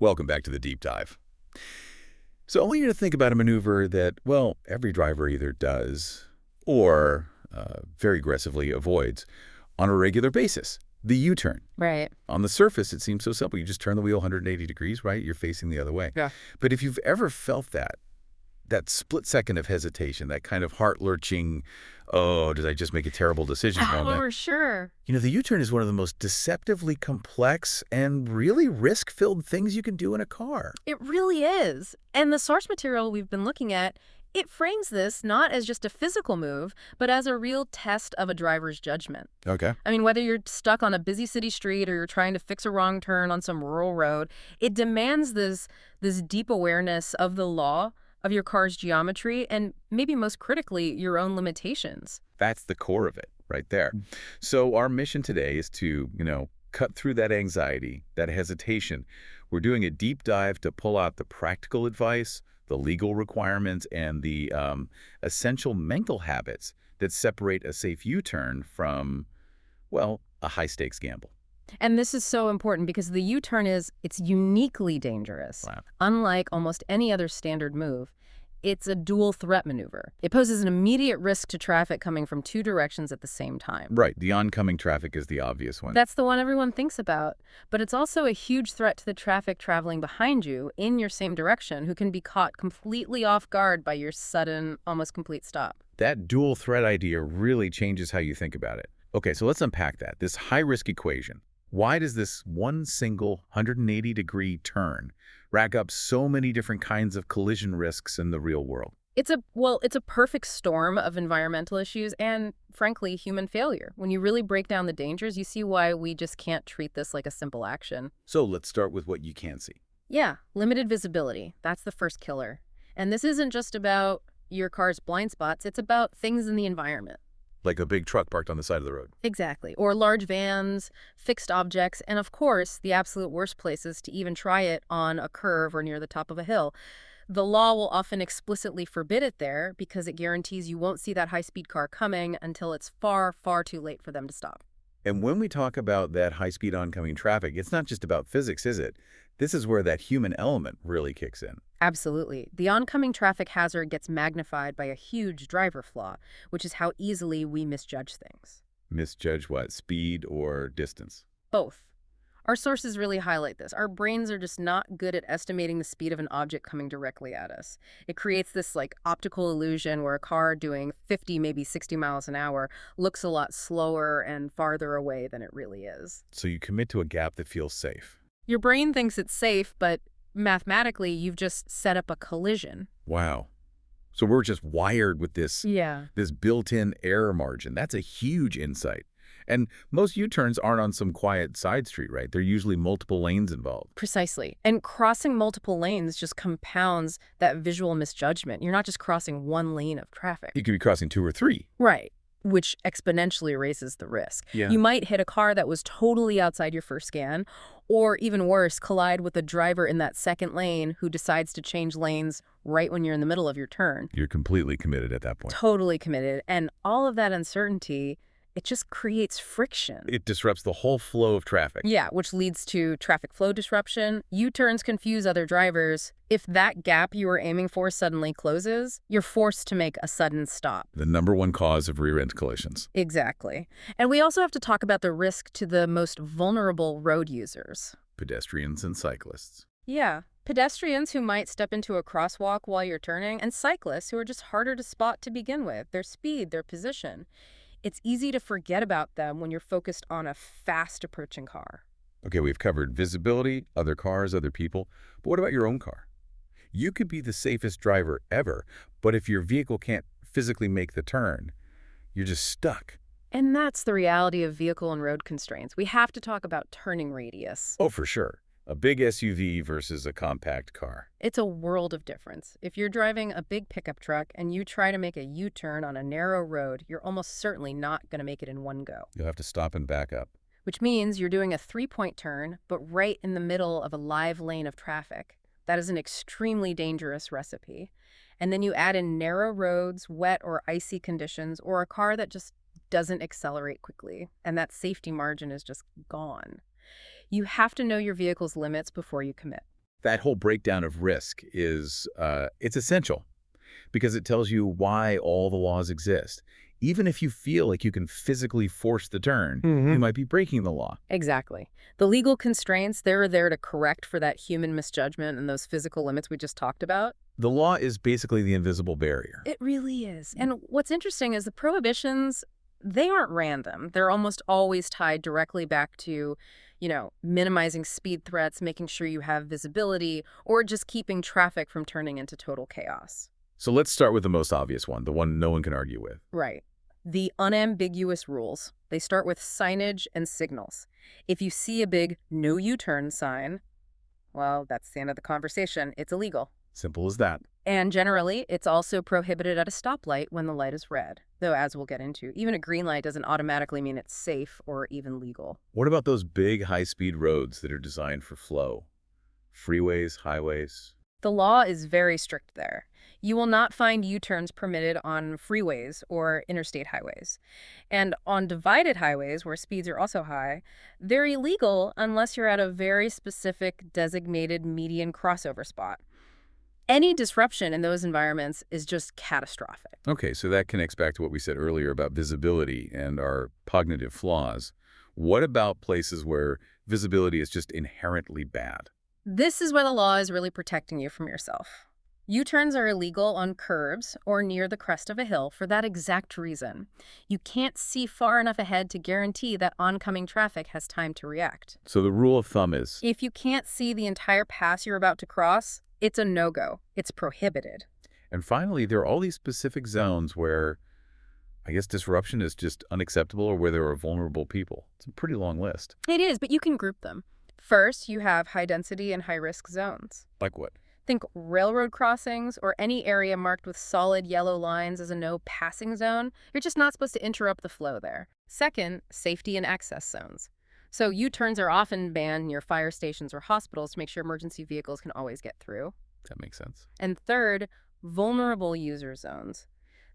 Welcome back to the deep dive. So I want you to think about a maneuver that, well, every driver either does or very aggressively avoids on a regular basis. The U-turn. Right. On the surface, it seems so simple. You just turn the wheel 180 degrees, right? You're facing the other way. Yeah. But if you've ever felt that split second of hesitation, that kind of heart-lurching, oh, did I just make a terrible decision moment? For sure. The U-turn is one of the most deceptively complex and really risk-filled things you can do in a car. It really is. And the source material we've been looking at, it frames this not as just a physical move, but as a real test of a driver's judgment. Okay. I mean, whether you're stuck on a busy city street or you're trying to fix a wrong turn on some rural road, it demands this deep awareness of the law, of your car's geometry, and maybe most critically, your own limitations. That's the core of it right there. So our mission today is to, cut through that anxiety, that hesitation. We're doing a deep dive to pull out the practical advice, the legal requirements, and the essential mental habits that separate a safe U-turn from, well, a high-stakes gamble. And this is so important because the U-turn it's uniquely dangerous. Wow. Unlike almost any other standard move, it's a dual threat maneuver. It poses an immediate risk to traffic coming from two directions at the same time. Right. The oncoming traffic is the obvious one. That's the one everyone thinks about. But it's also a huge threat to the traffic traveling behind you in your same direction who can be caught completely off guard by your sudden, almost complete stop. That dual threat idea really changes how you think about it. Okay, so let's unpack that. This high-risk equation. Why does this one single 180-degree turn rack up so many different kinds of collision risks in the real world? It's a perfect storm of environmental issues and, frankly, human failure. When you really break down the dangers, you see why we just can't treat this like a simple action. So let's start with what you can see. Yeah, limited visibility. That's the first killer. And this isn't just about your car's blind spots. It's about things in the environment. Like a big truck parked on the side of the road. Exactly. Or large vans, fixed objects, and of course, the absolute worst places to even try it on a curve or near the top of a hill. The law will often explicitly forbid it there because it guarantees you won't see that high-speed car coming until it's far, far too late for them to stop. And when we talk about that high-speed oncoming traffic, it's not just about physics, is it? This is where that human element really kicks in. Absolutely. The oncoming traffic hazard gets magnified by a huge driver flaw, which is how easily we misjudge things. Misjudge what? Speed or distance? Both. Our sources really highlight this. Our brains are just not good at estimating the speed of an object coming directly at us. It creates this optical illusion where a car doing 50, maybe 60 miles an hour looks a lot slower and farther away than it really is. So you commit to a gap that feels safe. Your brain thinks it's safe, but mathematically, you've just set up a collision. Wow. So we're just wired with this built-in error margin. That's a huge insight. And most U-turns aren't on some quiet side street, right? There are usually multiple lanes involved. Precisely. And crossing multiple lanes just compounds that visual misjudgment. You're not just crossing one lane of traffic. You could be crossing two or three. Right. Which exponentially raises the risk. Yeah. You might hit a car that was totally outside your first scan, or even worse, collide with a driver in that second lane who decides to change lanes right when you're in the middle of your turn. You're completely committed at that point. Totally committed. And all of that uncertainty, it just creates friction. It disrupts the whole flow of traffic. Yeah, which leads to traffic flow disruption. U-turns confuse other drivers. If that gap you were aiming for suddenly closes, you're forced to make a sudden stop. The #1 cause of rear-end collisions. Exactly. And we also have to talk about the risk to the most vulnerable road users. Pedestrians and cyclists. Yeah, pedestrians who might step into a crosswalk while you're turning, and cyclists who are just harder to spot to begin with, their speed, their position. It's easy to forget about them when you're focused on a fast-approaching car. Okay, we've covered visibility, other cars, other people. But what about your own car? You could be the safest driver ever, but if your vehicle can't physically make the turn, you're just stuck. And that's the reality of vehicle and road constraints. We have to talk about turning radius. Oh, for sure. A big SUV versus a compact car. It's a world of difference. If you're driving a big pickup truck and you try to make a U-turn on a narrow road, you're almost certainly not going to make it in one go. You'll have to stop and back up. Which means you're doing a three-point turn, but right in the middle of a live lane of traffic. That is an extremely dangerous recipe. And then you add in narrow roads, wet or icy conditions, or a car that just doesn't accelerate quickly, and that safety margin is just gone. You have to know your vehicle's limits before you commit. That whole breakdown of risk is it's essential because it tells you why all the laws exist. Even if you feel like you can physically force the turn, you might be breaking the law. Exactly. The legal constraints, they're there to correct for that human misjudgment and those physical limits we just talked about. The law is basically the invisible barrier. It really is. And what's interesting is the prohibitions, they aren't random. They're almost always tied directly back to, minimizing speed threats, making sure you have visibility, or just keeping traffic from turning into total chaos. So let's start with the most obvious one, the one no one can argue with. Right. The unambiguous rules. They start with signage and signals. If you see a big no U-turn sign, well, that's the end of the conversation. It's illegal. Simple as that. And generally, it's also prohibited at a stoplight when the light is red. Though, as we'll get into, even a green light doesn't automatically mean it's safe or even legal. What about those big high-speed roads that are designed for flow? Freeways, highways? The law is very strict there. You will not find U-turns permitted on freeways or interstate highways. And on divided highways, where speeds are also high, they're illegal unless you're at a very specific designated median crossover spot. Any disruption in those environments is just catastrophic. Okay, so that connects back to what we said earlier about visibility and our cognitive flaws. What about places where visibility is just inherently bad? This is where the law is really protecting you from yourself. U-turns are illegal on curbs or near the crest of a hill for that exact reason. You can't see far enough ahead to guarantee that oncoming traffic has time to react. So the rule of thumb is, If you can't see the entire pass you're about to cross, it's a no-go. It's prohibited. and finally, there are all these specific zones where, I guess, disruption is just unacceptable or where there are vulnerable people. It's a pretty long list. It is, but you can group them. First, you have high-density and high-risk zones. Like what? Think railroad crossings or any area marked with solid yellow lines as a no-passing zone. You're just not supposed to interrupt the flow there. Second, safety and access zones. So U-turns are often banned near fire stations or hospitals to make sure emergency vehicles can always get through. That makes sense. And third, vulnerable user zones.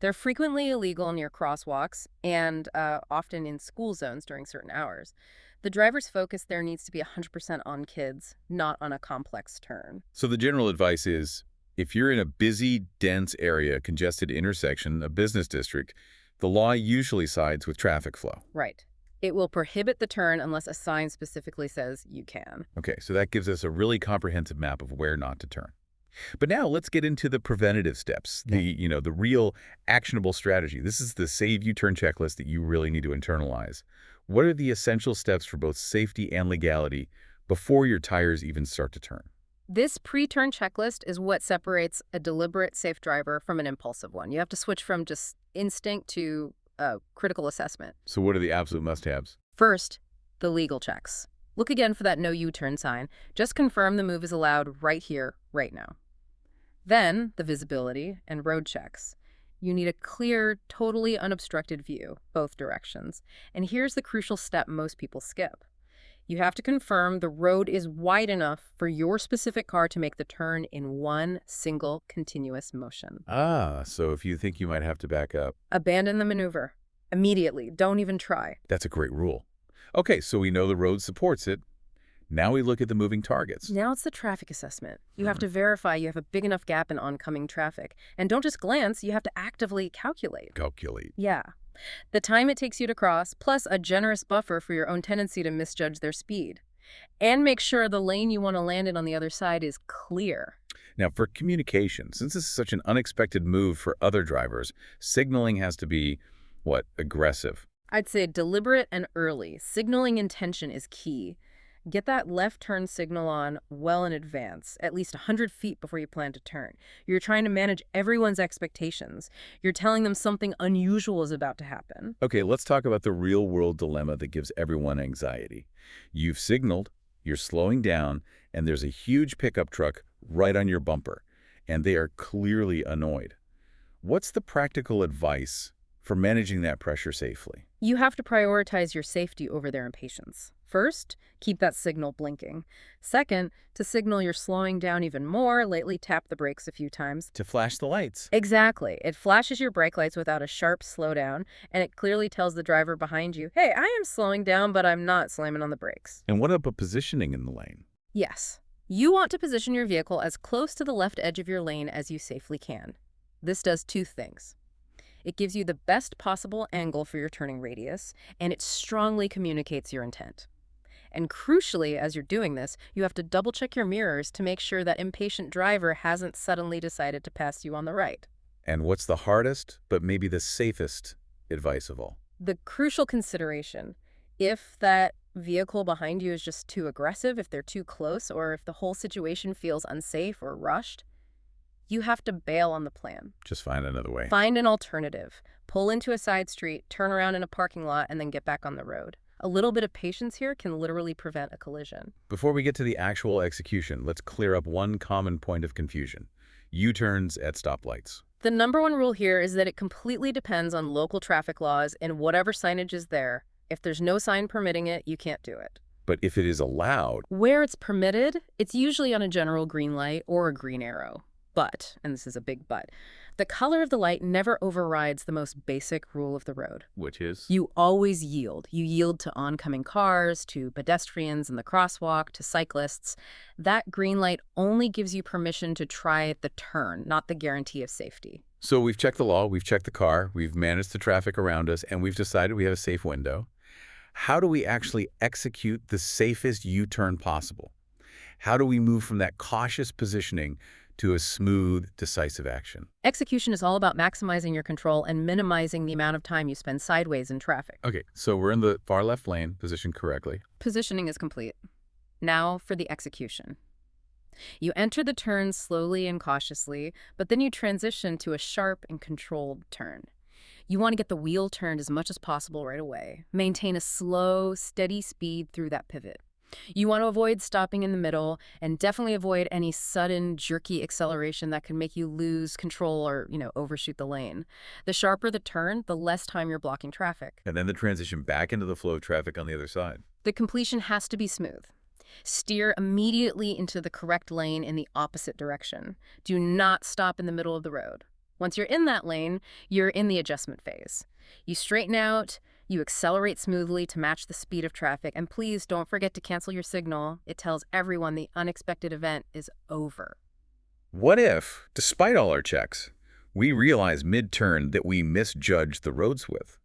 They're frequently illegal near crosswalks and often in school zones during certain hours. The driver's focus there needs to be 100% on kids, not on a complex turn. So the general advice is, if you're in a busy, dense area, congested intersection, a business district, the law usually sides with traffic flow. Right. It will prohibit the turn unless a sign specifically says you can. Okay, so that gives us a really comprehensive map of where not to turn. But now let's get into the preventative steps, the real actionable strategy. This is the Save U-Turn checklist that you really need to internalize. What are the essential steps for both safety and legality before your tires even start to turn? This pre-turn checklist is what separates a deliberate, safe driver from an impulsive one. You have to switch from just instinct to critical assessment. So what are the absolute must-haves? First, the legal checks. Look again for that no U-turn sign. Just confirm the move is allowed right here, right now. Then, the visibility and road checks. You need a clear, totally unobstructed view, both directions. And here's the crucial step most people skip. You have to confirm the road is wide enough for your specific car to make the turn in one single continuous motion. So if you think you might have to back up. Abandon the maneuver. Immediately. Don't even try. That's a great rule. Okay, so we know the road supports it. Now we look at the moving targets. Now it's the traffic assessment. You have to verify you have a big enough gap in oncoming traffic. And don't just glance, you have to actively calculate. Calculate. Yeah. The time it takes you to cross, plus a generous buffer for your own tendency to misjudge their speed. And make sure the lane you want to land in on the other side is clear. Now, for communication, since this is such an unexpected move for other drivers, signaling has to be, aggressive. I'd say deliberate and early. Signaling intention is key. Get that left turn signal on well in advance, at least 100 feet before you plan to turn. You're trying to manage everyone's expectations. You're telling them something unusual is about to happen. Okay, let's talk about the real-world dilemma that gives everyone anxiety. You've signaled, you're slowing down, and there's a huge pickup truck right on your bumper, and they are clearly annoyed. What's the practical advice for managing that pressure safely? You have to prioritize your safety over their impatience. First, keep that signal blinking. Second, to signal you're slowing down even more, lightly tap the brakes a few times. To flash the lights. Exactly. It flashes your brake lights without a sharp slowdown, and it clearly tells the driver behind you, hey, I am slowing down, but I'm not slamming on the brakes. And what about positioning in the lane? Yes. You want to position your vehicle as close to the left edge of your lane as you safely can. This does two things. It gives you the best possible angle for your turning radius, and it strongly communicates your intent. And crucially, as you're doing this, you have to double-check your mirrors to make sure that impatient driver hasn't suddenly decided to pass you on the right. And what's the hardest, but maybe the safest advice of all? The crucial consideration, if that vehicle behind you is just too aggressive, if they're too close, or if the whole situation feels unsafe or rushed, you have to bail on the plan. Just find another way. Find an alternative. Pull into a side street, turn around in a parking lot, and then get back on the road. A little bit of patience here can literally prevent a collision. Before we get to the actual execution, let's clear up one common point of confusion: U-turns at stoplights. The number one rule here is that it completely depends on local traffic laws and whatever signage is there. If there's no sign permitting it, you can't do it. But if it is allowed, Where it's permitted, it's usually on a general green light or a green arrow. But, and this is a big but, the color of the light never overrides the most basic rule of the road. which is? You always yield. You yield to oncoming cars, to pedestrians in the crosswalk, to cyclists. That green light only gives you permission to try the turn, not the guarantee of safety. So we've checked the law, we've checked the car, we've managed the traffic around us, and we've decided we have a safe window. How do we actually execute the safest U-turn possible? How do we move from that cautious positioning to a smooth, decisive action? Execution is all about maximizing your control and minimizing the amount of time you spend sideways in traffic. Okay, so we're in the far left lane, positioned correctly. Positioning is complete. Now for the execution. You enter the turn slowly and cautiously, but then you transition to a sharp and controlled turn. You want to get the wheel turned as much as possible right away. Maintain a slow, steady speed through that pivot. You want to avoid stopping in the middle and definitely avoid any sudden, jerky acceleration that can make you lose control or, overshoot the lane. The sharper the turn, the less time you're blocking traffic. And then the transition back into the flow of traffic on the other side. The completion has to be smooth. Steer immediately into the correct lane in the opposite direction. Do not stop in the middle of the road. Once you're in that lane, you're in the adjustment phase. You straighten out, you accelerate smoothly to match the speed of traffic, and please don't forget to cancel your signal. It tells everyone the unexpected event is over. What if, despite all our checks, we realize mid-turn that we misjudged the roads with,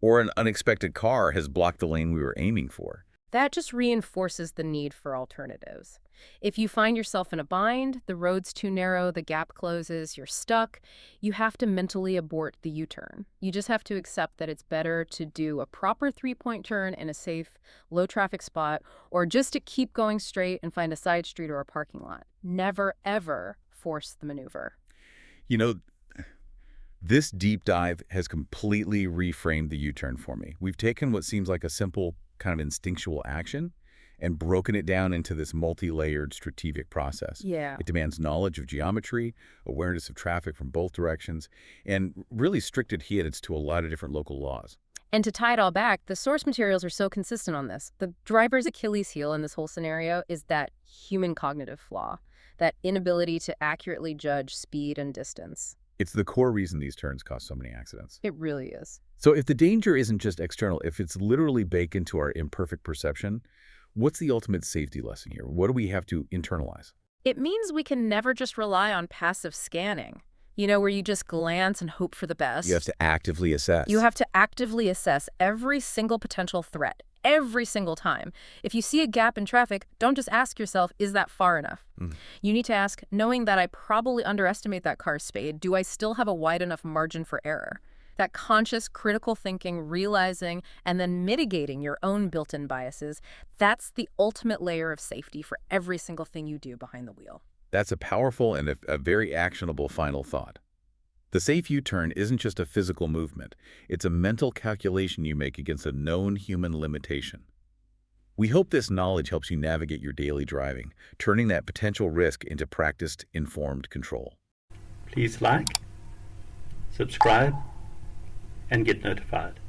or an unexpected car has blocked the lane we were aiming for? That just reinforces the need for alternatives. If you find yourself in a bind, the road's too narrow, the gap closes, you're stuck, you have to mentally abort the U-turn. You just have to accept that it's better to do a proper three-point turn in a safe, low-traffic spot, or just to keep going straight and find a side street or a parking lot. Never, ever force the maneuver. You know, this deep dive has completely reframed the U-turn for me. We've taken what seems like a simple kind of instinctual action and broken it down into this multi-layered strategic process. Yeah. It demands knowledge of geometry, awareness of traffic from both directions, and really strict adherence to a lot of different local laws. And to tie it all back, the source materials are so consistent on this. The driver's Achilles heel in this whole scenario is that human cognitive flaw, that inability to accurately judge speed and distance. It's the core reason these turns cause so many accidents. It really is. So if the danger isn't just external, if it's literally baked into our imperfect perception, what's the ultimate safety lesson here? What do we have to internalize? It means we can never just rely on passive scanning, where you just glance and hope for the best. You have to actively assess. You have to actively assess every single potential threat, every single time. If you see a gap in traffic, don't just ask yourself, is that far enough? You need to ask, knowing that I probably underestimate that car's speed, do I still have a wide enough margin for error? That conscious, critical thinking, realizing, and then mitigating your own built-in biases, that's the ultimate layer of safety for every single thing you do behind the wheel. That's a powerful and a very actionable final thought. The safe U-turn isn't just a physical movement. It's a mental calculation you make against a known human limitation. We hope this knowledge helps you navigate your daily driving, turning that potential risk into practiced, informed control. Please like, subscribe, and get notified.